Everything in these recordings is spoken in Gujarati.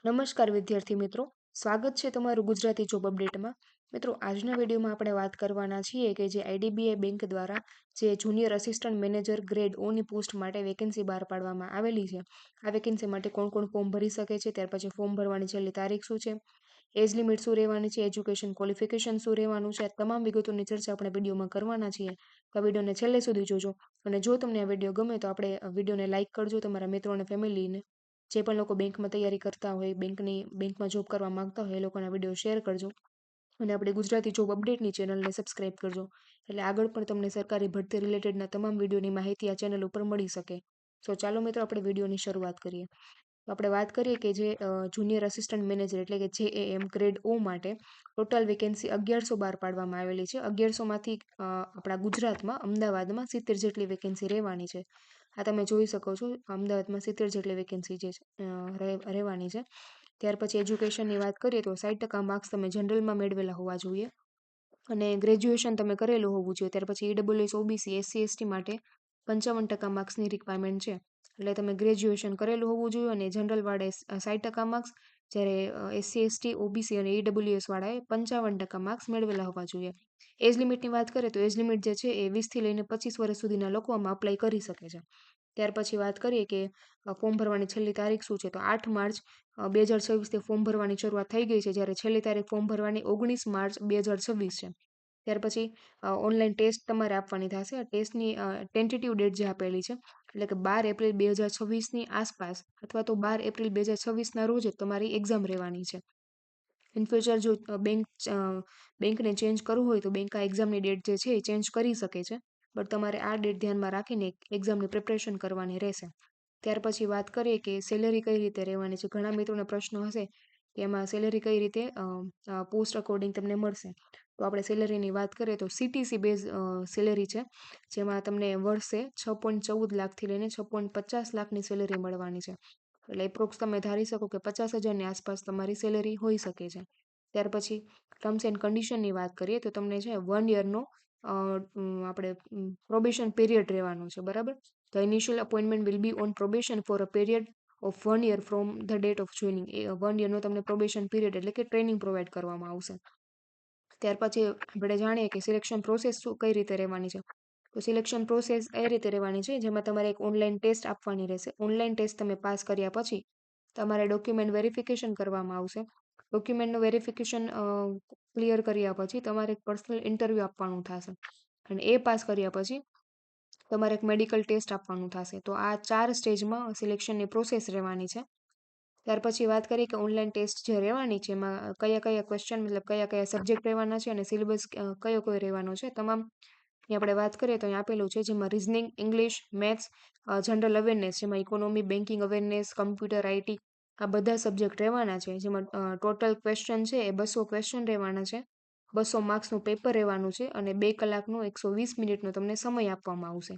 નમસ્કાર વિદ્યાર્થી મિત્રો, સ્વાગત છે તમારું ગુજરાતી જોબ અપડેટમાં. મિત્રો, આજના વિડીયોમાં આપણે વાત કરવાના છીએ કે જે આઈડીબીઆઈ બેંક દ્વારા જે જુનિયર અસિસ્ટન્ટ મેનેજર ગ્રેડ ઓની પોસ્ટ માટે વેકેન્સી બહાર પાડવામાં આવેલી છે. આ વેકેન્સી માટે કોણ કોણ ફોર્મ ભરી શકે છે, ત્યાર પછી ફોર્મ ભરવાની છેલ્લી તારીખ શું છે, એજ લિમિટ શું રહેવાની છે, એજ્યુકેશન ક્વોલિફિકેશન શું રહેવાનું છે, આ તમામ વિગતોની ચર્ચા આપણે વિડીયોમાં કરવાના છીએ. તો આ વિડીયોને છેલ્લે સુધી જોજો. અને જો તમને આ વિડીયો ગમે તો આપણે વિડીયોને લાઇક કરજો, તમારા મિત્રો અને ફેમિલીને, જે પણ લોકો બેંકમાં તૈયારી કરતા હોય, બેંકમાં જોબ કરવા માંગતા હોય, એ લોકોના વિડીયો શેર કરજો. અને આપણે ગુજરાતી જોબ અપડેટની ચેનલને સબસ્ક્રાઇબ કરજો, એટલે આગળ પણ તમને સરકારી ભરતી રિલેટેડના તમામ વિડીયોની માહિતી આ ચેનલ ઉપર મળી શકે. તો ચાલો મિત્રો, આપણે વિડીયોની શરૂઆત કરીએ. તો આપણે વાત કરીએ કે જે જુનિયર અસિસ્ટન્ટ મેનેજર એટલે કે JAM ગ્રેડ O માટે ટોટલ વેકેન્સી 1100 બહાર પાડવામાં આવેલી છે. 1100માંથી આપણા ગુજરાતમાં અમદાવાદમાં 70 જેટલી વેકેન્સી રહેવાની છે. આ તમે જોઈ શકો છો, અમદાવાદમાં 70 જેટલી વેકેન્સી જે રહેવાની છે. ત્યાર પછી એજ્યુકેશનની વાત કરીએ તો 60% માર્ક્સ તમે જનરલમાં મેળવેલા હોવા જોઈએ અને ગ્રેજ્યુએશન તમે કરેલું હોવું જોઈએ. ત્યાર પછી EWS OBC SC ST માટે 55% માર્ક્સની રિક્વાયરમેન્ટ છે, એટલે તમે ગ્રેજ્યુએશન કરેલું હોવું જોઈએ. અને જનરલ વાળે 60% માર્ક્સ, જ્યારે SC ST OBC અને EWS વાળાએ 55% માર્ક્સ મેળવેલા હોવા જોઈએ. એજ લિમિટની વાત કરીએ તો એજ લિમિટ જે છે એ 20થી લઈને 25 વર્ષ સુધીના લોકો આમાં અપ્લાય કરી શકે છે. ત્યાર પછી વાત કરીએ કે ફોર્મ ભરવાની છેલ્લી તારીખ શું છે, તો 8 માર્ચ 2026થી ફોર્મ ભરવાની શરૂઆત થઈ ગઈ છે, જ્યારે છેલ્લી તારીખ ફોર્મ ભરવાની 19 માર્ચ 2026 છે. ત્યાર પછી ઓનલાઈન ટેસ્ટ તમારે આપવાની થશે. આ ટેસ્ટની ટેન્ટેટિવ ડેટ જે આપેલી છે, એટલે કે 12 એપ્રિલ 2026ની આસપાસ અથવા તો 12 એપ્રિલ 2026ના રોજ જ તમારી એક્ઝામ રહેવાની છે. ઇન ફ્યુચર જો બેંકને ચેન્જ કરવું હોય તો બેંક આ એક્ઝામની ડેટ જે છે એ ચેન્જ કરી શકે છે, બટ તમારે આ ડેટ ધ્યાનમાં રાખીને એક્ઝામની પ્રિપરેશન કરવાની રહેશે. ત્યાર પછી વાત કરીએ કે સેલેરી કઈ રીતે રહેવાની છે. ઘણા મિત્રોને પ્રશ્ન હશે કે એમાં સેલેરી કઈ રીતે પોસ્ટ અકોર્ડિંગ તમને મળશે. તો આપણે સેલેરીની વાત કરીએ તો CTC બેઝ સેલેરી છે, જેમાં તમને વર્ષે 6.14 લાખથી લઈને 6.50 લાખની સેલેરી મળવાની છે. એટલે એપ્રોક્સ તમે ધારી શકો કે 50,000ની આસપાસ તમારી સેલેરી હોઈ શકે છે. ત્યાર પછી ટર્મ્સ એન્ડ કન્ડિશનની વાત કરીએ તો તમને છે 1 યરનો આપણે પ્રોબેશન પીરિયડ રહેવાનો છે, બરાબર. The initial appointment will be on probation for a period of 1 year from the date of joining. એ 1 યરનો તમને પ્રોબેશન પીરિયડ એટલે કે ટ્રેનિંગ પ્રોવાઈડ કરવામાં આવશે. ત્યાર પછી આપણે જાણીએ કે સિલેક્શન પ્રોસેસ કઈ રીતે રહેવાની છે. તો સિલેક્શન પ્રોસેસ એ રીતે રહેવાની છે, જેમાં તમારે એક ઓનલાઈન ટેસ્ટ આપવાની રહેશે. ઓનલાઈન ટેસ્ટ તમે પાસ કર્યા પછી તમારે ડોક્યુમેન્ટ વેરિફિકેશન કરવામાં આવશે. ડોક્યુમેન્ટનું વેરિફિકેશન ક્લિયર કર્યા પછી તમારે એક પર્સનલ ઇન્ટરવ્યૂ આપવાનું થશે, અને એ પાસ કર્યા પછી તમારે એક મેડિકલ ટેસ્ટ આપવાનું થશે. તો આ 4 સ્ટેજમાં સિલેક્શનની પ્રોસેસ રહેવાની છે. ત્યાર પછી વાત કરીએ કે ઓનલાઈન ટેસ્ટ જે રહેવાની છે એમાં કયા કયા ક્વેશ્ચન, મતલબ કયા કયા સબ્જેક્ટ રહેવાના છે અને સિલેબસ કયો કયો રહેવાનો છે, તમામ આપણે વાત કરીએ તો અહીં આપેલું છે, જેમાં reasoning, English, maths, general awareness, જેમાં economy, banking awareness, computer, IT, આ બધા સબ્જેક્ટ રહેવાના છે. જેમાં ટોટલ ક્વેશ્ચન છે એ 200 ક્વેશ્ચન રહેવાના છે. 200 માર્ક્સનું પેપર રહેવાનું છે અને 2 કલાકનો 120 મિનિટનો તમને સમય આપવામાં આવશે,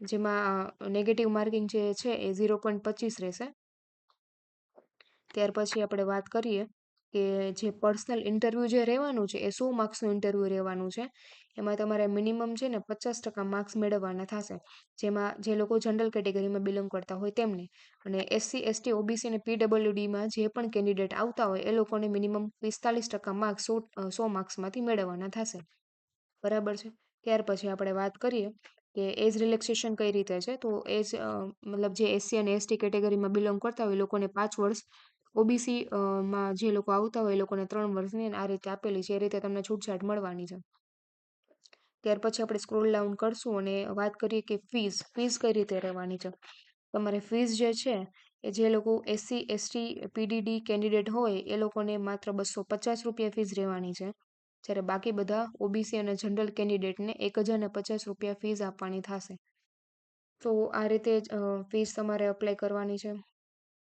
જેમાં નેગેટિવ માર્કિંગ જે છે એ 0.25 રહેશે. ત્યાર પછી આપણે વાત કરીએ કે જે પર્સનલ ઇન્ટરવ્યૂ જે રહેવાનું છે એ 100 માર્ક્સનું ઇન્ટરવ્યૂ રહેવાનું છે. એમાં તમારે મિનિમમ છે ને 50% માર્ક્સ મેળવવાના થશે, જેમાં જે લોકો જનરલ કેટેગરીમાં બિલોંગ કરતા હોય તેમને, અને SC ST OBC અને PWDમાં જે પણ કેન્ડિડેટ આવતા હોય એ લોકોને મિનિમમ 45% માર્ક્સ 100 માર્ક્સમાંથી મેળવવાના થશે, બરાબર છે. ત્યાર પછી આપણે વાત કરીએ કે એજ રિલેક્સેશન કઈ રીતે છે. તો એજ મતલબ જે SC અને ST કેટેગરીમાં બિલોંગ કરતા હોય એ લોકોને 5 વર્ષ, OBC માં જે લોકો આવતા હોય એ લોકોને 3 વર્ષની, આ રીતે આપેલી છે. એ રીતે તમને છૂટછાટ મળવાની છે. ત્યાર પછી આપણે સ્ક્રોલ ડાઉન કરશું અને વાત કરીએ કે ફીસ કઈ રીતે રહેવાની છે. તમારે ફીસ જે છે એ જે લોકો SC ST PDD કેન્ડિડેટ હોય એ લોકોને માત્ર 250 રૂપિયા ફીસ રહેવાની છે, જ્યારે બાકી બધા OBC અને જનરલ કેન્ડિડેટને 1050 રૂપિયા ફીસ આપવાની થશે. તો આ રીતે જ ફીસ તમારે અપ્લાય કરવાની છે.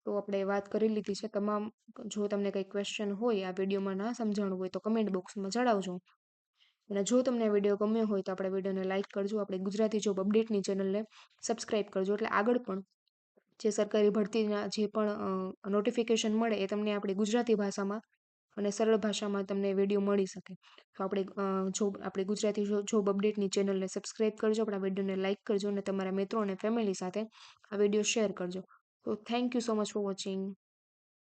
તો આપણે વાત કરી લીધી છે તમામ. જો તમને કંઈ ક્વેશ્ચન હોય, આ વિડીયોમાં ના સમજાણું હોય તો કમેન્ટ બોક્સમાં જણાવજો. અને જો તમને આ વિડીયો ગમ્યો હોય તો આપણે વિડીયોને લાઇક કરજો, આપણે ગુજરાતી જોબ અપડેટની ચેનલને સબસ્ક્રાઇબ કરજો, એટલે આગળ પણ જે સરકારી ભરતીના જે પણ નોટિફિકેશન મળે એ તમને આપણી ગુજરાતી ભાષામાં અને સરળ ભાષામાં તમને વિડીયો મળી શકે. તો આપણે ગુજરાતી જોબ અપડેટની ચેનલને સબસ્ક્રાઇબ કરજો, આપણા વિડીયોને લાઇક કરજો અને તમારા મિત્રો અને ફેમિલી સાથે આ વિડીયો શેર કરજો. તો thank you so much for watching.